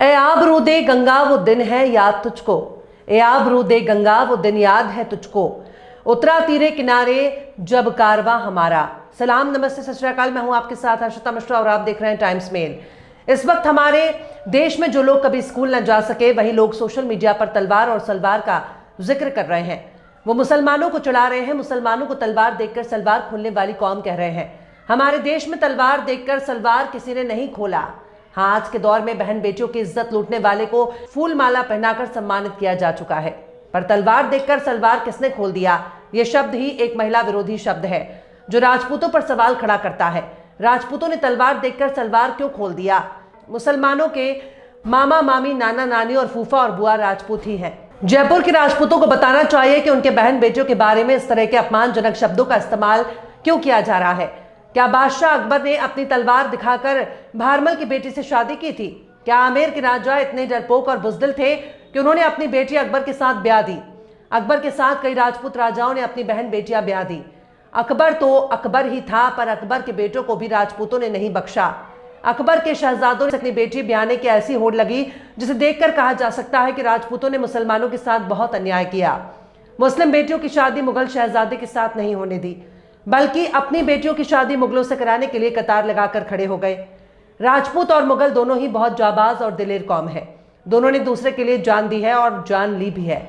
ए आबरू दे गंगा वो दिन है याद तुझको, ए आबरू दे गंगा वो दिन याद है तुझको, उतरा तीरे किनारे जब कारवा हमारा। सलाम, नमस्ते, सत श्री अकाल। मैं हूं आपके साथ हर्षिता मिश्रा और आप देख रहे हैं टाइम्स मेल। इस वक्त हमारे देश में जो लोग कभी स्कूल न जा सके वही लोग सोशल मीडिया पर तलवार और सलवार का जिक्र कर रहे हैं। वो मुसलमानों को चढ़ा रहे हैं, मुसलमानों को तलवार देखकर सलवार खोलने वाली कौम कह रहे हैं। हमारे देश में तलवार देखकर सलवार किसी ने नहीं खोला। हाँ, आज के दौर में बहन बेटियों की इज्जत लूटने वाले को फूल माला पहनाकर सम्मानित किया जा चुका है, पर तलवार देखकर सलवार किसने खोल दिया, ये शब्द ही एक महिला विरोधी शब्द है जो राजपूतों पर सवाल खड़ा करता है। राजपूतों ने तलवार देखकर सलवार क्यों खोल दिया? मुसलमानों के मामा मामी, नाना नानी और फूफा और बुआ राजपूत ही हैं। जयपुर के राजपूतों को बताना चाहिए कि उनके बहन बेटियों के बारे में इस तरह के अपमानजनक शब्दों का इस्तेमाल क्यों किया जा रहा है। क्या बादशाह अकबर ने अपनी तलवार दिखाकर भारमल की बेटी से शादी की थी? क्या आमेर के राजा इतने डरपोक और बुजदिल थे कि उन्होंने अपनी बेटी अकबर के साथ ब्याह दी? अकबर के साथ कई राजपूत राजाओं ने अपनी बहन बेटियां ब्याह दी। अकबर तो अकबर ही था, पर अकबर के बेटों को भी राजपूतों ने नहीं बख्शा। अकबर के शहजादों ने अपनी बेटी ब्याहने की ऐसी होड़ लगी जिसे देखकर कहा जा सकता है कि राजपूतों ने मुसलमानों के साथ बहुत अन्याय किया। मुस्लिम बेटियों की शादी मुगल शहजादे के साथ नहीं होने दी, बल्कि अपनी बेटियों की शादी मुगलों से कराने के लिए कतार लगाकर खड़े हो गए। राजपूत और मुगल दोनों ही बहुत जाबाज और दिलेर कौम है। दोनों ने दूसरे के लिए जान दी है और जान ली भी है।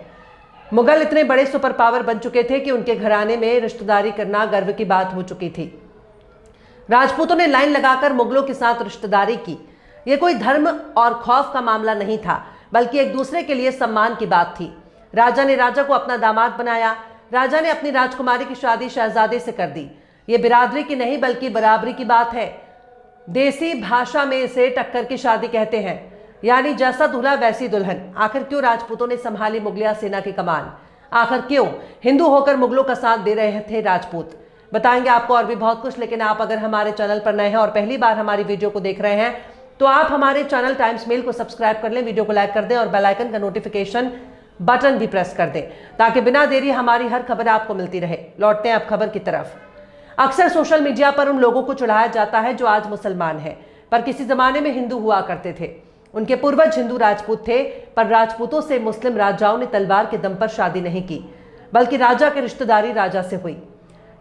मुगल इतने बड़े सुपर पावर बन चुके थे कि उनके घराने में रिश्तेदारी करना गर्व की बात हो चुकी थी। राजपूतों ने लाइन लगाकर मुगलों के साथ रिश्तेदारी की। यह कोई धर्म और खौफ का मामला नहीं था, बल्कि एक दूसरे के लिए सम्मान की बात थी। राजा ने राजा को अपना दामाद बनाया। राजा ने अपनी राजकुमारी की शादी शहजादे से कर दी। ये बिरादरी की नहीं बल्कि बराबरी की बात है। देसी भाषा में इसे टक्कर की शादी कहते हैं, यानी जैसा दूल्हा वैसी दुल्हन। आखिर क्यों राजपूतों ने संभाली मुगलिया सेना की कमान? आखिर क्यों हिंदू होकर मुगलों का साथ दे रहे थे राजपूत? बताएंगे आपको और भी बहुत कुछ, लेकिन आप अगर हमारे चैनल पर नए हैं और पहली बार हमारी वीडियो को देख रहे हैं तो आप हमारे चैनल टाइम्स मेल को सब्सक्राइब कर लें, वीडियो को लाइक कर दें और बेल आइकन का नोटिफिकेशन बटन भी प्रेस कर दें ताकि बिना देरी हमारी हर खबर आपको मिलती रहे। लौटते हैं अब खबर की तरफ। अक्सर सोशल मीडिया पर उन लोगों को चढ़ाया जाता है जो आज मुसलमान हैं, पर किसी जमाने में हिंदू हुआ करते थे। उनके पूर्वज हिंदू राजपूत थे, पर राजपूतों से मुस्लिम राजाओं ने तलवार के दम पर शादी नहीं की, बल्कि राजा की रिश्तेदारी राजा से हुई।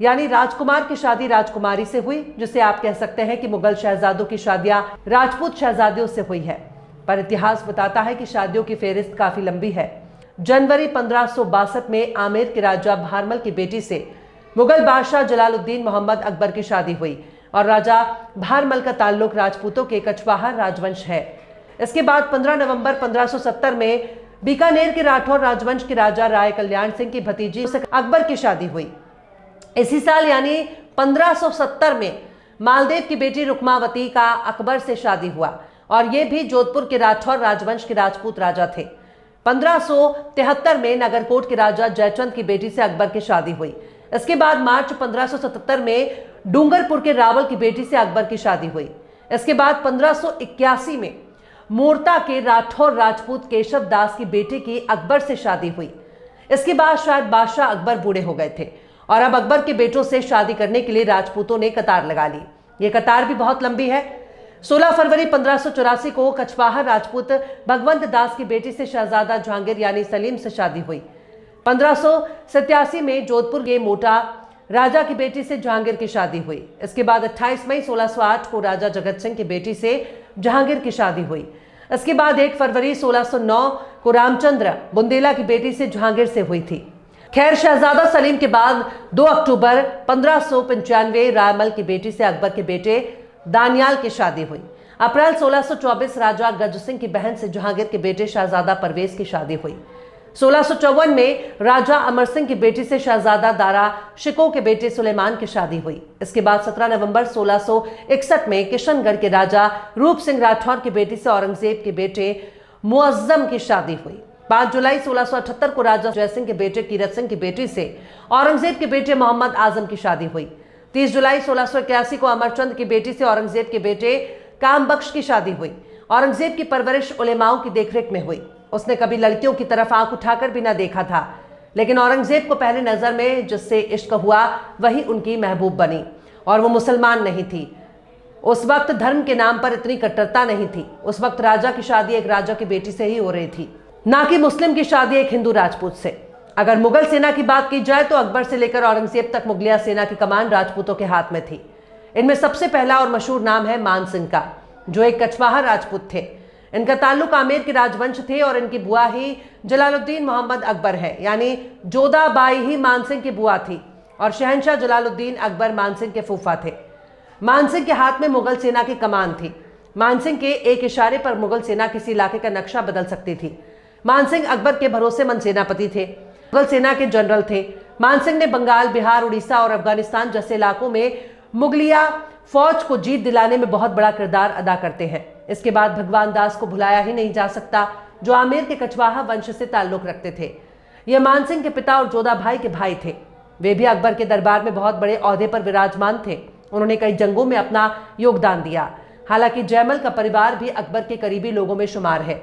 यानी राजकुमार की शादी राजकुमारी से हुई, जिसे आप कह सकते हैं कि मुगल शहजादों की शादियां राजपूत शहजादियों से हुई है। पर इतिहास बताता है कि शादियों की फेहरिस्त काफी लंबी है। जनवरी 1562 में आमेर के राजा भारमल की बेटी से मुगल बादशाह जलालुद्दीन मोहम्मद अकबर की शादी हुई और राजा भारमल का ताल्लुक राजपूतों के कछवाहा राजवंश है। इसके बाद 15 नवंबर 1570 में बीकानेर के राठौर राजवंश के राजा राय कल्याण सिंह की भतीजी से अकबर की शादी हुई। इसी साल यानी 1570 में मालदेव की बेटी रुक्मावती का अकबर से शादी हुआ और ये भी जोधपुर के राठौर राजवंश के राजपूत राजा थे। 1573 में नगरकोट के राजा जयचंद की बेटी से अकबर की शादी हुई। इसके बाद मार्च 1577 में डूंगरपुर के रावल की बेटी से अकबर की शादी हुई। इसके बाद 1581 में मोरता के राठौर राजपूत केशव दास की बेटी की अकबर से शादी हुई। इसके बाद शायद बादशाह अकबर बूढ़े हो गए थे और अब अकबर के बेटों से शादी करने के लिए राजपूतों ने कतार लगा ली। ये कतार भी बहुत लंबी है। 16 फरवरी 1584 को कछवाहा राजपूत भगवंत दास की बेटी से शहजादा जहांगीर यानी सलीम से शादी हुई। 1587 में जोधपुर के मोटा राजा की बेटी से जहांगीर की शादी हुई। इसके बाद 28 मई 1608 को राजा जगत सिंह की बेटी से जहांगीर की शादी हुई। इसके बाद 1 फरवरी 1609 को रामचंद्र बुंदेला की बेटी से जहांगीर से हुई थी। खैर, शहजादा सलीम के बाद 2 अक्टूबर 1595 रायमल की बेटी से अकबर के बेटे दानियाल की शादी हुई। अप्रैल 1624 राजा गज सिंह की बहन से जहांगीर के बेटे शहजादा परवेज की शादी हुई। 1654 में राजा अमर सिंह की बेटी से शहजादा दारा शिको के बेटे सुलेमान की शादी हुई। इसके बाद 17 नवंबर 1661 में किशनगढ़ के राजा रूप सिंह राठौर की बेटी से औरंगजेब के बेटे मुअज्जम की शादी हुई। 5 जुलाई 1678 को राजा जयसिंह के बेटे कीरत सिंह की बेटी से औरंगजेब के बेटे मोहम्मद आजम की शादी हुई। 30 जुलाई 1681 को अमरचंद की बेटी से औरंगजेब के बेटे कामबख्श की शादी हुई। औरंगजेब की परवरिश उलेमाओं की देखरेख में हुई। उसने कभी लड़कियों की तरफ आंख उठाकर भी ना देखा था, लेकिन औरंगजेब को पहली नजर में जिससे इश्क हुआ वही उनकी महबूब बनी और वो मुसलमान नहीं थी। उस वक्त धर्म के नाम पर इतनी कट्टरता नहीं थी। उस वक्त राजा की शादी एक राजा की बेटी से ही हो रही थी, ना कि मुस्लिम की शादी एक हिंदू राजपूत से। अगर मुगल सेना की बात की जाए तो अकबर से लेकर औरंगजेब तक मुगलिया सेना की कमान राजपूतों के हाथ में थी। इनमें सबसे पहला और मशहूर नाम है मान सिंह का, जो एक कछवाहा राजपूत थे। इनका ताल्लुक आमेर के राजवंश थे और इनकी बुआ ही जलालुद्दीन मोहम्मद अकबर है, यानी जोधाबाई ही मान सिंह की बुआ थी और शहंशाह जलालुद्दीन अकबर मान सिंह के फूफा थे। मान सिंह के हाथ में मुगल सेना की कमान थी। मान सिंह के एक इशारे पर मुगल सेना किसी इलाके का नक्शा बदल सकती थी। मान सिंह अकबर के भरोसेमंद सेनापति थे, मुगल सेना के जनरल थे। मान सिंह ने बंगाल, बिहार, उड़ीसा और अफगानिस्तान जैसे इलाकों में मुगलिया फौज को जीत दिलाने में बहुत बड़ा किरदार अदा करते हैं। इसके बाद भगवान दास को भुलाया ही नहीं जा सकता, जो आमेर के कछवाहा वंश से ताल्लुक रखते थे। ये मान सिंह के पिता और जोधाबाई के भाई थे। वे भी अकबर के दरबार में बहुत बड़े ओहदे पर विराजमान थे। उन्होंने कई जंगों में अपना योगदान दिया। हालांकि जयमल का परिवार भी अकबर के करीबी लोगों में शुमार है,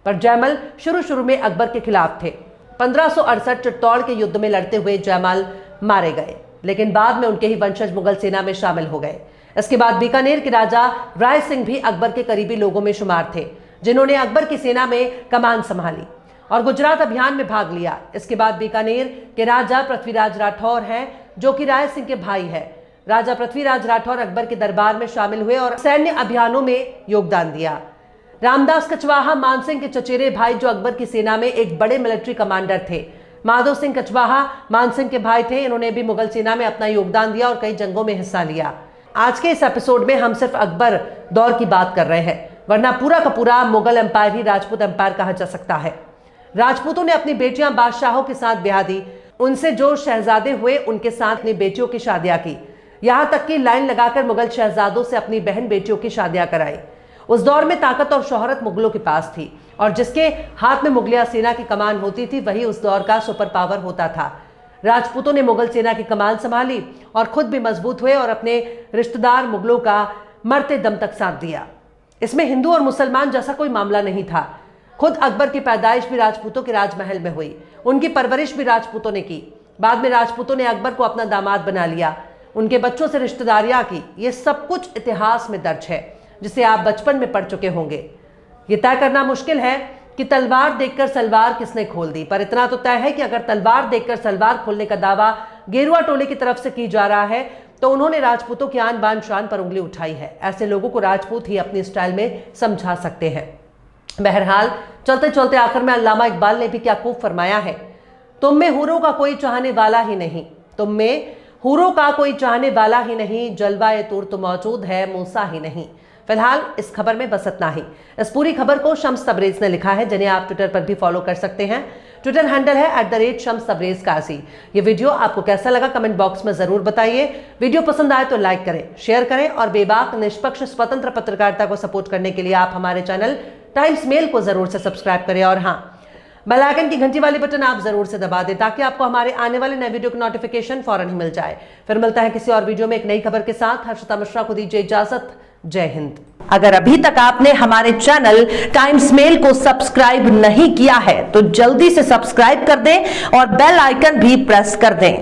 पर जयमल शुरू में अकबर के खिलाफ थे। 1568 चित्तौड़ के युद्ध में लड़ते हुए जयमल मारे गए, लेकिन बाद में उनके ही वंशज मुगल सेना में शामिल हो गए। इसके बाद बीकानेर के राजा राय सिंह भी अकबर के करीबी लोगों में शुमार थे, जिन्होंने अकबर की सेना में कमान संभाली और गुजरात अभियान में भाग लिया। इसके बाद बीकानेर के राजा पृथ्वीराज राठौर हैं, जो कि राय सिंह के भाई हैं। राजा पृथ्वीराज राठौर अकबर के दरबार में शामिल हुए और सैन्य अभियानों में योगदान दिया। रामदास कछवाहा मान सिंह के चचेरे भाई, जो अकबर की सेना में एक बड़े मिलिट्री कमांडर थे। माधो सिंह कछवाहा मान सिंह के भाई थे। इन्होंने भी मुगल सेना में अपना योगदान दिया और कई जंगों में हिस्सा लिया। आज के इस एपिसोड में हम सिर्फ अकबर दौर की बात कर रहे हैं, वरना पूरा का पूरा मुगल एम्पायर ही राजपूत एम्पायर कहा जा सकता है। राजपूतों ने अपनी बेटियां बादशाहों के साथ ब्याह दी। उनसे जो शहजादे हुए उनके साथ अपनी बेटियों की शादियां की। यहां तक कि लाइन लगाकर मुगल शहजादों से अपनी बहन बेटियों की शादियां कराई। उस दौर में ताकत और शोहरत मुगलों के पास थी और जिसके हाथ में मुगलिया सेना की कमान होती थी वही उस दौर का सुपर पावर होता था। राजपूतों ने मुगल सेना की कमान संभाली और खुद भी मजबूत हुए और अपने रिश्तेदार मुगलों का मरते दम तक साथ दिया। इसमें हिंदू और मुसलमान जैसा कोई मामला नहीं था। खुद अकबर की पैदाइश भी राजपूतों के राजमहल में हुई, उनकी परवरिश भी राजपूतों ने की। बाद में राजपूतों ने अकबर को अपना दामाद बना लिया, उनके बच्चों से रिश्तेदारियां की। ये सब कुछ इतिहास में दर्ज है, जिसे आप बचपन में पढ़ चुके होंगे। ये तय करना मुश्किल है कि तलवार देखकर सलवार किसने खोल दी, पर इतना तो तय है कि अगर तलवार देखकर सलवार खोलने का दावा गेरुआ टोले की तरफ से की जा रहा है तो उन्होंने राजपूतों की आन बान शान पर उंगली उठाई है। ऐसे लोगों को राजपूत ही अपनी स्टाइल में समझा सकते हैं। बहरहाल चलते चलते आखिर में अल्लामा इकबाल ने भी क्या खूब फरमाया है, तुम में हूरों का कोई चाहने वाला ही नहीं, तुम में हूरों का कोई चाहने वाला ही नहीं, जलवा-ए तूर तो मौजूद है, मूसा ही नहीं। फिलहाल इस खबर में बस इतना ही। इस पूरी खबर को शम्स तबरेज ने लिखा है, जिन्हें आप ट्विटर पर भी फॉलो कर सकते हैं। ट्विटर हैंडल है @शम्स तबरेज काजी। ये वीडियो आपको कैसा लगा कमेंट बॉक्स में जरूर बताइए। वीडियो पसंद आए तो लाइक करें, शेयर करें और बेबाक, निष्पक्ष, स्वतंत्र पत्रकारिता को सपोर्ट करने के लिए आप हमारे चैनल टाइम्स मेल को जरूर से सब्सक्राइब करें और हाँ, बेल आइकन की घंटी वाली बटन आप जरूर से दबा दें ताकि आपको हमारे आने वाले नए वीडियो की नोटिफिकेशन फौरन ही मिल जाए। फिर मिलता है किसी और वीडियो में एक नई खबर के साथ। हर्षिता मिश्रा को दीजिए इजाजत। जय हिंद। अगर अभी तक आपने हमारे चैनल टाइम्स मेल को सब्सक्राइब नहीं किया है तो जल्दी से सब्सक्राइब कर दें और बेल आइकन भी प्रेस कर दें।